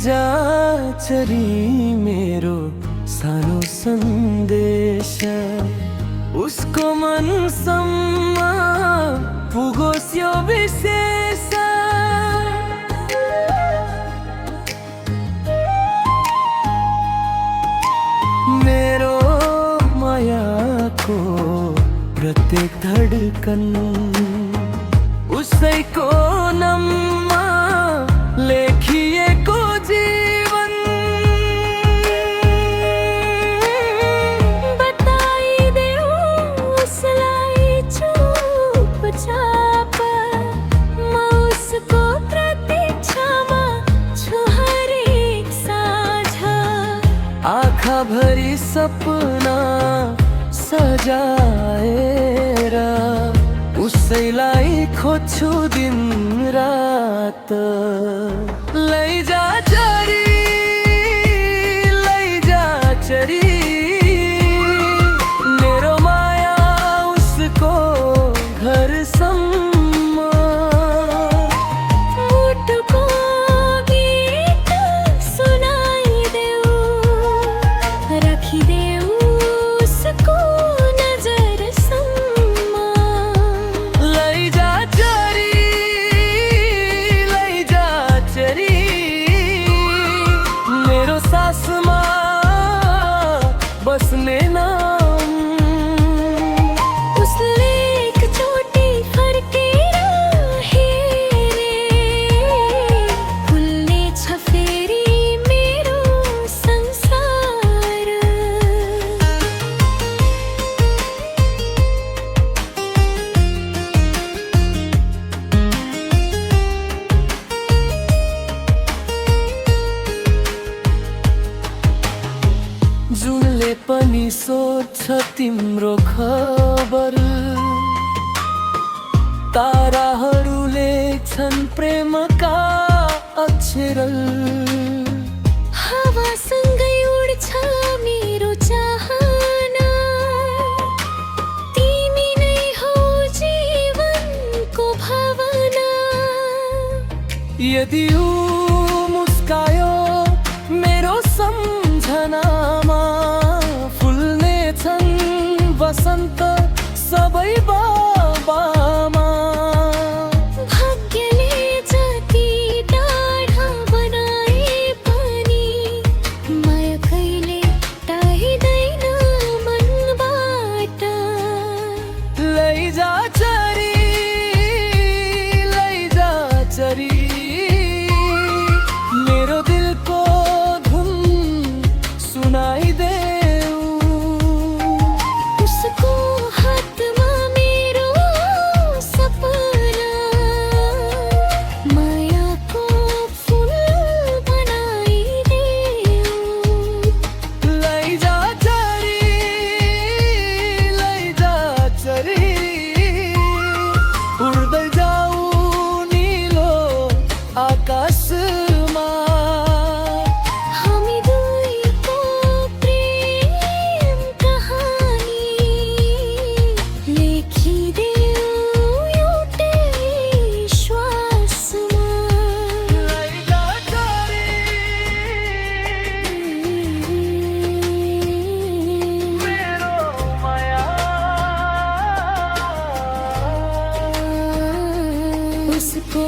जा चरी मेरो सानो सन्देश उसको मनसम्म पुगोस् यो विशेष। मेरो मायाको प्रत्येक धडकन उसैको नाममा लेखिएको जीवन। बताइदेऊ उसलाई चुपचाप, म उसको प्रतीक्षामा छु हरेक साँझ। आँखाभरि सपना सजाएर उसैलाई खोज्छु दिन रात। लैजा चरी, लैजा चरी मेरो माया उसको घरसम्म। मुटुको गीत सुनाइदेऊ, राखिदेऊ उसको सासमा बस्ने नाम। उसले एकचोटि फर्केर हेरे, खुल्नेछ फेरि मेरो संसार। जुनले पनि सोध्छ तिम्रो खबर, ताराहरूले छन् प्रेमका अक्षर। हावासँगै उड्छ मेरो चाहना, तिमी नै हौ जीवनको भावना। यदि ऊ मुस्कायो मेरो सम्झनामा, फुल्ने छन् वसन्त सबै बाबामा। भाग्यले जति टाढा बनाए पनि माया कहिले टाढिँदैन मनबाट। लैजा चरी, लैजा चरी मेरो दिलको धुन सुनाइदेऊ। उसको हातमा मेरो सपना, मायाको फुल बनाइदेऊ। लैजा चरी, लैजा चरी उड्दै जाऊ नीलो आकाशमा। हामी दुईको प्रेम कहानी लेखिदेऊ एउटै श्वासमा। लैजा चरी मेरो माया उसको